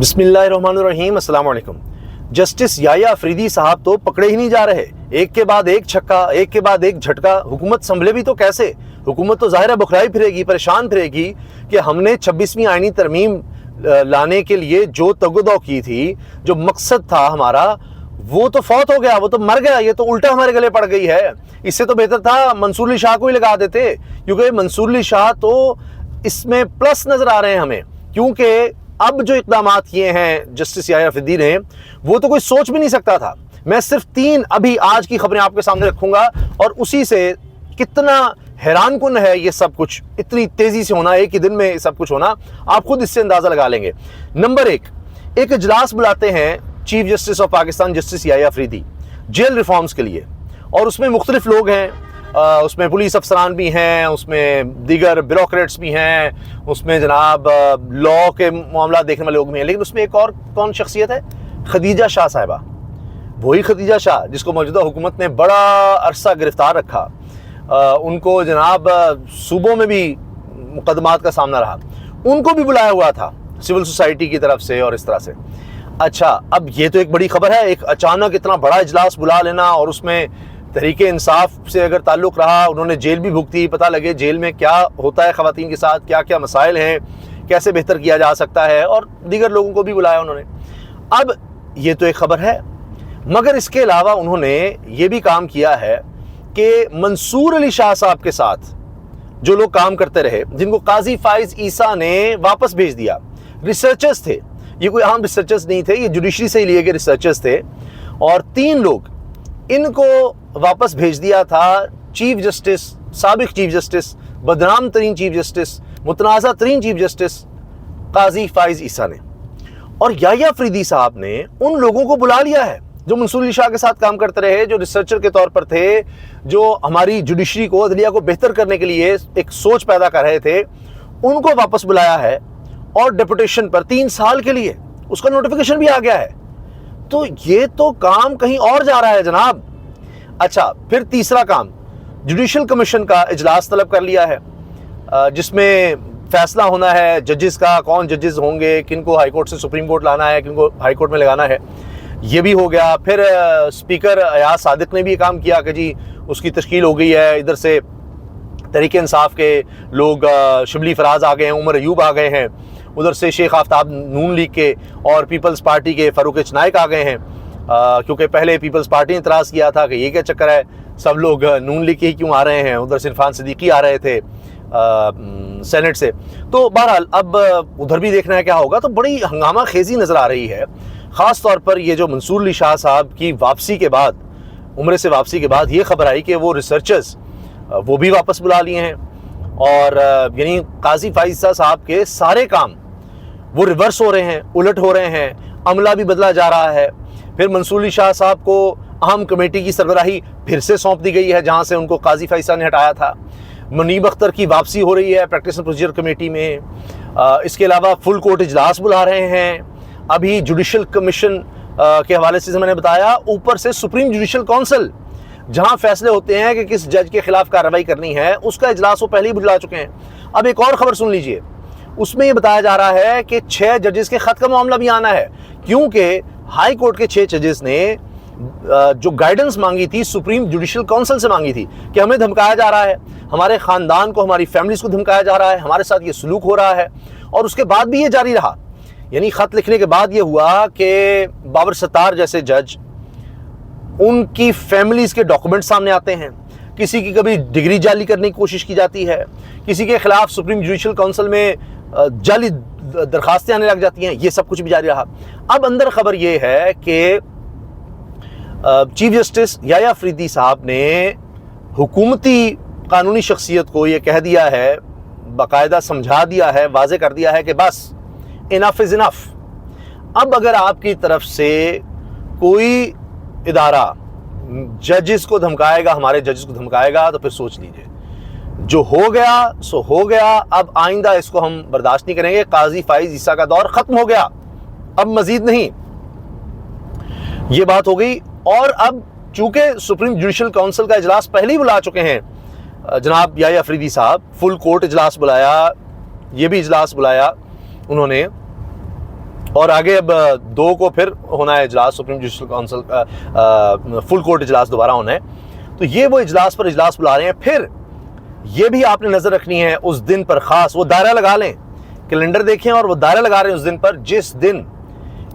बिस्मिल्लाहिर्रहमानिर्रहीम, अस्सलाम वालेकुम। जस्टिस याया अफरीदी साहब तो पकड़े ही नहीं जा रहे। एक के बाद एक छक्का, एक के बाद एक झटका। हुकूमत संभले भी तो कैसे? हुकूमत तो ज़ाहिर है बुखलाई फिरेगी, परेशान फिरेगी कि हमने 26वीं आईनी तरमीम लाने के लिए जो तगदो की थी, जो मकसद था हमारा, वो तो फौत हो गया, वो तो मर गया। ये तो उल्टा हमारे गले पड़ गई है। इससे तो बेहतर था मंसूर अली शाह को ही लगा देते, क्योंकि मंसूर अली शाह तो इसमें प्लस नजर आ रहे हैं हमें। क्योंकि अब जो इक़दाम किए हैं जस्टिस याया अफरीदी ने, वो तो कोई सोच भी नहीं सकता था। मैं सिर्फ 3 अभी आज की खबरें आपके सामने रखूंगा और उसी से कितना हैरानकुन है ये सब कुछ, इतनी तेजी से होना, एक ही दिन में सब कुछ होना, आप खुद इससे अंदाजा लगा लेंगे। नंबर 1, एक इजलास बुलाते हैं chief justice of Pakistan justice Yahya Afridi jail reforms के लिए, और उसमें मुख्तलिफ लोग हैं। उसमें पुलिस अफसरान भी हैं, उसमें दीगर ब्यूरोक्रेट्स भी हैं, उसमें जनाब लॉ के मामला देखने वाले लोग भी हैं। लेकिन उसमें एक और कौन शख्सियत है? खदीजा शाह साहिबा। वही खदीजा शाह जिसको मौजूदा हुकूमत ने बड़ा अरसा गिरफ्तार रखा। उनको जनाब सूबों में भी मुकदमात का सामना रहा, उनको भी बुलाया हुआ था सिविल सोसाइटी की तरफ से और इस तरह से। अच्छा, अब ये तो एक बड़ी खबर है, एक अचानक इतना बड़ा इजलास बुला लेना, और उसमें तहरीके इंसाफ से अगर ताल्लुक़ रहा, उन्होंने जेल भी भुगती, पता लगे जेल में क्या होता है ख़वातीन के साथ, क्या क्या मसाइल हैं, कैसे बेहतर किया जा सकता है, और दीगर लोगों को भी बुलाया उन्होंने। अब ये तो एक ख़बर है, मगर इसके अलावा उन्होंने ये भी काम किया है कि मंसूर अली शाह साहब के साथ जो लोग काम करते रहे, जिनको काजी फाइज ईसा ने वापस भेज दिया, रिसर्चर्स थे, ये कोई आम रिसर्चर्स नहीं थे, ये जुडिशरी से ही लिए गए रिसर्चर्स थे, और 3 लोग, इनको वापस भेज दिया था चीफ जस्टिस, साबिक चीफ जस्टिस, बदनाम तरीन चीफ जस्टिस, मुतनाज़ा तरीन चीफ जस्टिस काजी फाइज ईसा ने। और याया अफरीदी साहब ने उन लोगों को बुला लिया है जो मंसूर अली शाह के साथ काम करते रहे, जो रिसर्चर के तौर पर थे, जो हमारी जुडिशरी को, अदलिया को बेहतर करने के लिए एक सोच पैदा कर रहे थे। उनको वापस बुलाया है और डेपुटेशन पर 3 साल के लिए, उसका नोटिफिकेशन भी आ गया है। तो ये तो काम कहीं और जा रहा है जनाब। अच्छा, फिर तीसरा काम, जुडिशल कमीशन का इजलास तलब कर लिया है, जिसमें फैसला होना है जजेस का, कौन जजेस होंगे, किनको हाई कोर्ट से सुप्रीम कोर्ट लाना है, किनको हाई कोर्ट में लगाना है। ये भी हो गया। फिर स्पीकर अयाज सादिक ने भी ये काम किया कि जी उसकी तश्कील हो गई है। इधर से तहरीक इंसाफ के लोग, शिबली फराज आ गए हैं, उमर अयूब आ गए हैं, उधर से शेख आफ्ताब नून लीग के और पीपल्स पार्टी के फ़ारूक नाइक आ गए हैं, क्योंकि पहले पीपल्स पार्टी ने इतराज़ किया था कि ये क्या चक्कर है, सब लोग नून लीग के ही क्यों आ रहे हैं। उधर से इरफान सिद्दीकी आ रहे थे सेनेट से। तो बहरहाल अब उधर भी देखना है क्या होगा। तो बड़ी हंगामा खेजी नज़र आ रही है, ख़ास तौर पर ये जो मंसूर अली शाह साहब की वापसी के बाद, उम्र से वापसी के बाद ये खबर आई कि वो रिसर्चर्स वो भी वापस बुला लिए हैं, और यानी काजी फाइज़ साहब के सारे काम वो रिवर्स हो रहे हैं, उलट हो रहे हैं, अमला भी बदला जा रहा है। फिर मंसूर अली शाह साहब को अहम कमेटी की सरबराही फिर से सौंप दी गई है, जहाँ से उनको काजी फाइज़ साहब ने हटाया था। मुनीब अख्तर की वापसी हो रही है प्रैक्टिस एंड प्रोसीजर कमेटी में। इसके अलावा फुल कोर्ट इजलास बुला रहे हैं। अभी जुडिशल कमीशन के हवाले से मैंने बताया, ऊपर से सुप्रीम जुडिशल काउंसिल, जहां फैसले होते हैं कि किस जज के खिलाफ कार्रवाई करनी है, उसका इजलास वो पहले ही बुला चुके हैं। अब एक और खबर सुन लीजिए, उसमें ये बताया जा रहा है कि 6 जजेस के खत का मामला भी आना है, क्योंकि हाई कोर्ट के 6 जजेस ने जो गाइडेंस मांगी थी सुप्रीम जुडिशल काउंसिल से मांगी थी कि हमें धमकाया जा रहा है, हमारे ख़ानदान को, हमारी फैमिलीज को धमकाया जा रहा है, हमारे साथ ये सलूक हो रहा है। और उसके बाद भी ये जारी रहा, यानी ख़त लिखने के बाद ये हुआ कि बाबर सत्तार जैसे जज, उनकी फैमिलीज़ के डॉक्यूमेंट सामने आते हैं, किसी की कभी डिग्री जाली करने की कोशिश की जाती है, किसी के खिलाफ सुप्रीम जुडिशल काउंसिल में जाली दरखास्तें आने लग जाती हैं। ये सब कुछ भी जारी रहा। अब अंदर खबर ये है कि चीफ जस्टिस याया अफरीदी साहब ने हुकूमती कानूनी शख्सियत को ये कह दिया है, बाकायदा समझा दिया है, वाजे कर दिया है कि बस इनफ इज़ इनफ। अब अगर आपकी तरफ से कोई इदारा जजेस को धमकाएगा, हमारे जजेस को धमकाएगा, तो फिर सोच लीजिए, जो हो गया सो हो गया। अब आइंदा इसको हम बर्दाश्त नहीं करेंगे। काजी फाइज ईसा का दौर ख़त्म हो गया, अब मजीद नहीं। ये बात हो गई। और अब चूंकि सुप्रीम जुडिशल काउंसिल का इजलास पहले ही बुला चुके हैं जनाब याया अफरीदी साहब, फुल कोर्ट इजलास बुलाया, ये भी इजलास बुलाया उन्होंने, और आगे अब 2 को फिर होना है इजलास, supreme judicial council full court इजलास दोबारा होना है। तो ये वो इजलास पर इजलास बुला रहे हैं। फिर ये भी आपने नज़र रखनी है उस दिन पर, ख़ास वो दायरा लगा लें, कैलेंडर देखें और वो दायरा लगा रहे हैं उस दिन पर जिस दिन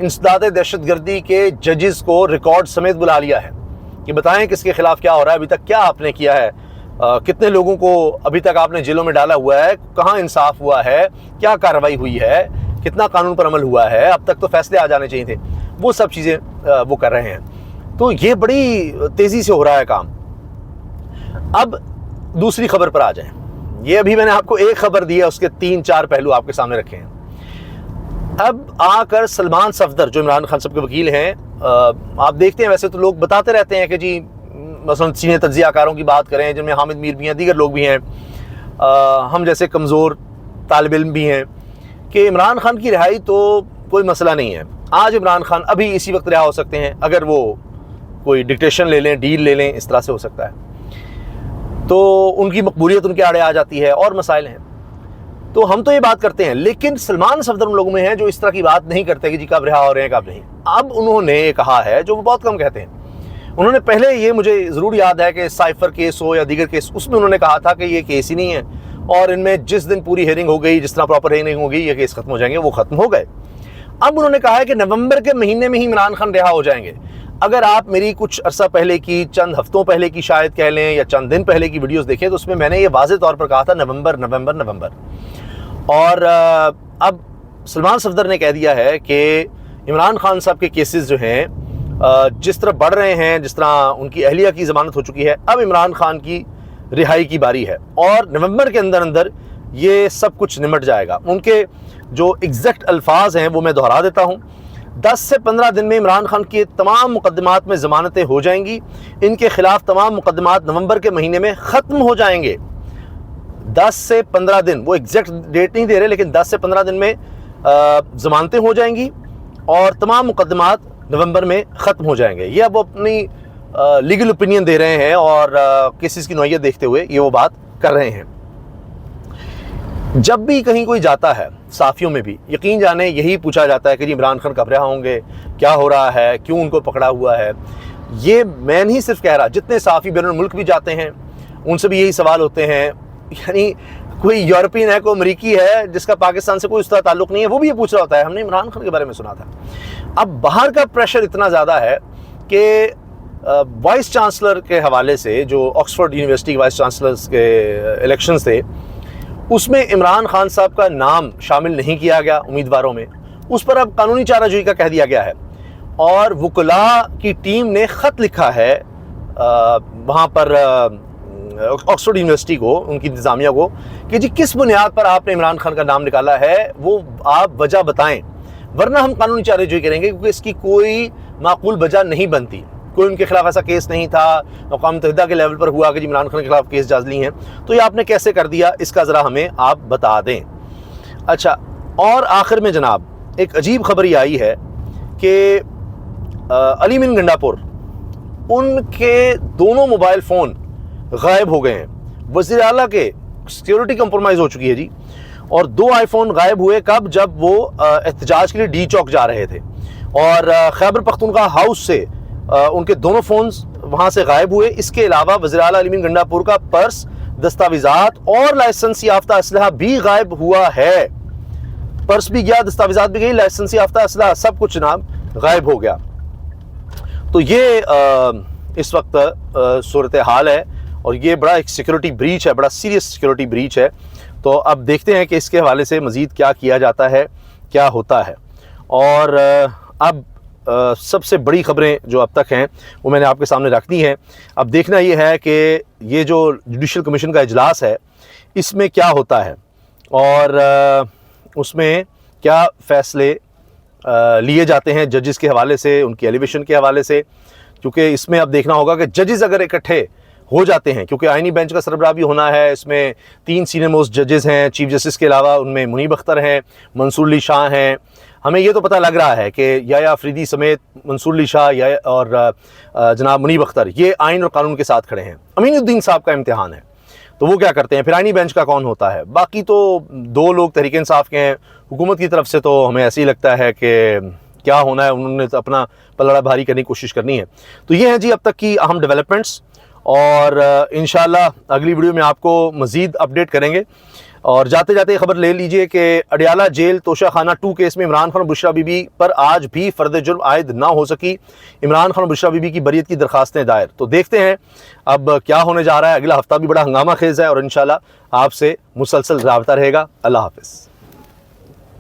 इंसदाद दहशतगर्दी के जजेस को रिकॉर्ड समेत बुला लिया है कि बताएं किसके खिलाफ क्या हो रहा है, अभी तक क्या आपने किया है, कितने लोगों को अभी तक आपने जेलों में डाला हुआ है, कहाँ इंसाफ हुआ है, क्या कार्रवाई हुई है, कितना कानून पर अमल हुआ है, अब तक तो फैसले आ जाने चाहिए थे, वो सब चीज़ें वो कर रहे हैं। तो ये बड़ी तेज़ी से हो रहा है काम। अब दूसरी खबर पर आ जाएं। ये अभी मैंने आपको एक खबर दी है, उसके 3-4 पहलू आपके सामने रखे हैं। अब आकर सलमान सफदर जो इमरान खान साहब के वकील हैं, आप देखते हैं वैसे तो लोग बताते रहते हैं कि जी मसलन सीनियर तज्ज़ियाकारों की बात करें जिनमें हामिद मीर भी हैं, दीगर लोग भी हैं, हम जैसे कमज़ोर तालिब इल्म भी हैं, कि इमरान खान की रिहाई तो कोई मसला नहीं है। आज इमरान खान अभी इसी वक्त रिहा हो सकते हैं, अगर वो कोई डिक्टेशन ले लें, डील ले लें, इस तरह से हो सकता है, तो उनकी मकबूलियत उनके आड़े आ जाती है और मसाइल हैं। तो हम तो ये बात करते हैं, लेकिन सलमान सफदर उन लोगों में हैं जो इस तरह की बात नहीं करते कि जी कब रिहा हो रहे हैं कब नहीं। अब उन्होंने ये कहा है जो वो बहुत कम कहते हैं। उन्होंने पहले, ये मुझे ज़रूर याद है कि साइफर केस हो या दीगर केस, उसमें उन्होंने कहा था कि ये केस ही नहीं है और इनमें जिस दिन पूरी हेयरिंग हो गई, जिस तरह प्रॉपर हेयरिंग हो गई, ये केस खत्म हो जाएंगे, वो खत्म हो गए। अब उन्होंने कहा है कि नवंबर के महीने में ही इमरान खान रिहा हो जाएंगे। अगर आप मेरी कुछ अरसा पहले की, चंद हफ्तों पहले की शायद कह लें, या चंद दिन पहले की वीडियोस देखें, तो उसमें मैंने ये वाज़ेह तौर पर कहा था नवंबर नवंबर नवंबर। और अब सलमान सफदर ने कह दिया है कि इमरान खान साहब के केसेस जो हैं जिस तरह बढ़ रहे हैं, जिस तरह उनकी अहलिया की ज़मानत हो चुकी है, अब इमरान खान की रिहाई की बारी है और नवंबर के अंदर अंदर ये सब कुछ निमट जाएगा। उनके जो एग्जैक्ट अल्फाज हैं वो मैं दोहरा देता हूँ। 10 से 15 दिन में इमरान खान के तमाम मुकदमात में ज़मानतें हो जाएंगी। इनके खिलाफ तमाम मुकदमात नवंबर के महीने में ख़त्म हो जाएंगे। 10 से 15 दिन, वो एग्जैक्ट डेट नहीं दे रहे, लेकिन 10 से 15 दिन में ज़मानतें हो जाएंगी और तमाम मुकदमात नवंबर में ख़त्म हो जाएंगे। ये अब वो अपनी लीगल ओपिनियन दे रहे हैं और केसेस की नौइयत देखते हुए ये वो बात कर रहे हैं। जब भी कहीं कोई जाता है, साफ़ियों में भी यकीन जाने यही पूछा जाता है कि जी इमरान खान कब रिहा होंगे, क्या हो रहा है, क्यों उनको पकड़ा हुआ है। ये मैं नहीं सिर्फ कह रहा, जितने साफ़ी बैनुल मुल्क भी जाते हैं उनसे भी यही सवाल होते हैं। यानी कोई यूरोपियन है, कोई अमरीकी है जिसका पाकिस्तान से कोई उस तरह ताल्लुक़ नहीं है, वो भी ये पूछ रहा होता है हमने इमरान खान के बारे में सुना था। अब बाहर का प्रेशर इतना ज़्यादा है कि वाइस चांसलर के हवाले से, जो ऑक्सफोर्ड यूनिवर्सिटी के वाइस चांसलर्स के इलेक्शंस थे, उसमें इमरान खान साहब का नाम शामिल नहीं किया गया उम्मीदवारों में। उस पर अब कानूनी चाराजोई का कह दिया गया है और वुकला की टीम ने ख़त लिखा है वहाँ पर ऑक्सफोर्ड यूनिवर्सिटी को, उनकी इंतज़ामिया को, कि जी किस बुनियाद पर आपने इमरान खान का नाम निकाला है, वो आप वजह बताएं, वरना हम कानूनी चाराजोई करेंगे, क्योंकि इसकी कोई माकूल वजह नहीं बनती। कोई उनके खिलाफ ऐसा केस नहीं था, अक़वाम मुत्तहिदा के लेवल पर हुआ कि जी इमरान खान के खिलाफ केस जाजली हैं, तो ये आपने कैसे कर दिया, इसका ज़रा हमें आप बता दें। अच्छा, और आखिर में जनाब एक अजीब खबर ये आई है कि अली मीन गंडापुर, उनके दोनों मोबाइल फ़ोन गायब हो गए हैं। वज़ीर आला के सिक्योरिटी कंप्रोमाइज़ हो चुकी है जी, और 2 आईफोन गायब हुए कब, जब वो एहतजाज के लिए डी चौक जा रहे थे और खैबर पख्तूनख्वा हाउस से उनके दोनों फ़ोन्स वहाँ से गायब हुए। इसके अलावा वज़ीर आला अली मीन गंडापुर का पर्स, दस्तावेज़ात और लाइसेंस याफ्ता असलहा भी गायब हुआ है। पर्स भी गया, दस्तावेज़ात भी गई, लाइसेंस याफ्ता असलहा सब कुछ जनाब गायब हो गया। तो ये इस वक्त सूरत हाल है और ये बड़ा एक सिक्योरिटी ब्रीच है, बड़ा सीरियस सिक्योरिटी ब्रीच है। तो अब देखते हैं कि इसके हवाले से मज़ीद क्या किया जाता है, क्या होता है। और अब सबसे बड़ी खबरें जो अब तक हैं वो मैंने आपके सामने रख दी हैं। अब देखना ये है कि ये जो जुडिशल कमीशन का इजलास है इसमें क्या होता है और उसमें क्या फ़ैसले लिए जाते हैं जजेस के हवाले से, उनकी एलिवेशन के हवाले से। क्योंकि इसमें अब देखना होगा कि जजेस अगर इकट्ठे हो जाते हैं, क्योंकि आइनी बेंच का सरबराह भी होना है, इसमें 3 सीनियर मोस्ट जजेस हैं चीफ जस्टिस के अलावा, उनमें मुनीब अख्तर हैं, मंसूर अली शाह हैं। हमें ये तो पता लग रहा है कि याया अफरीदी समेत मंसूर अली शाह और जनाब मुनीब अख्तर ये आइन और कानून के साथ खड़े हैं। अमीनुद्दीन साहब का इम्तिहान है। तो वो क्या करते हैं, फिरानी बेंच का कौन होता है। बाकी तो 2 लोग तहरीक इंसाफ के हैं, हुकूमत की तरफ से तो हमें ऐसे ही लगता है कि क्या होना है, उन्होंने तो अपना पलड़ा भारी करने की कोशिश करनी है। तो ये हैं जी अब तक की अहम डेवलपमेंट्स, और इंशाल्लाह अगली वीडियो में आपको मज़ीद अपडेट करेंगे। और जाते जाते खबर ले लीजिए कि अडियाला जेल तोशा खाना 2 केस में इमरान खान और बुशरा बीबी पर आज भी फर्द जुर्म आयद ना हो सकी। इमरान खान और बुशरा बीबी की बरीयत की दरखास्तें दायर। तो देखते हैं अब क्या होने जा रहा है। अगला हफ्ता भी बड़ा हंगामा खेज है और इंशाल्लाह आपसे मुसलसल राबता रहेगा। अल्लाह हाफ़िज़।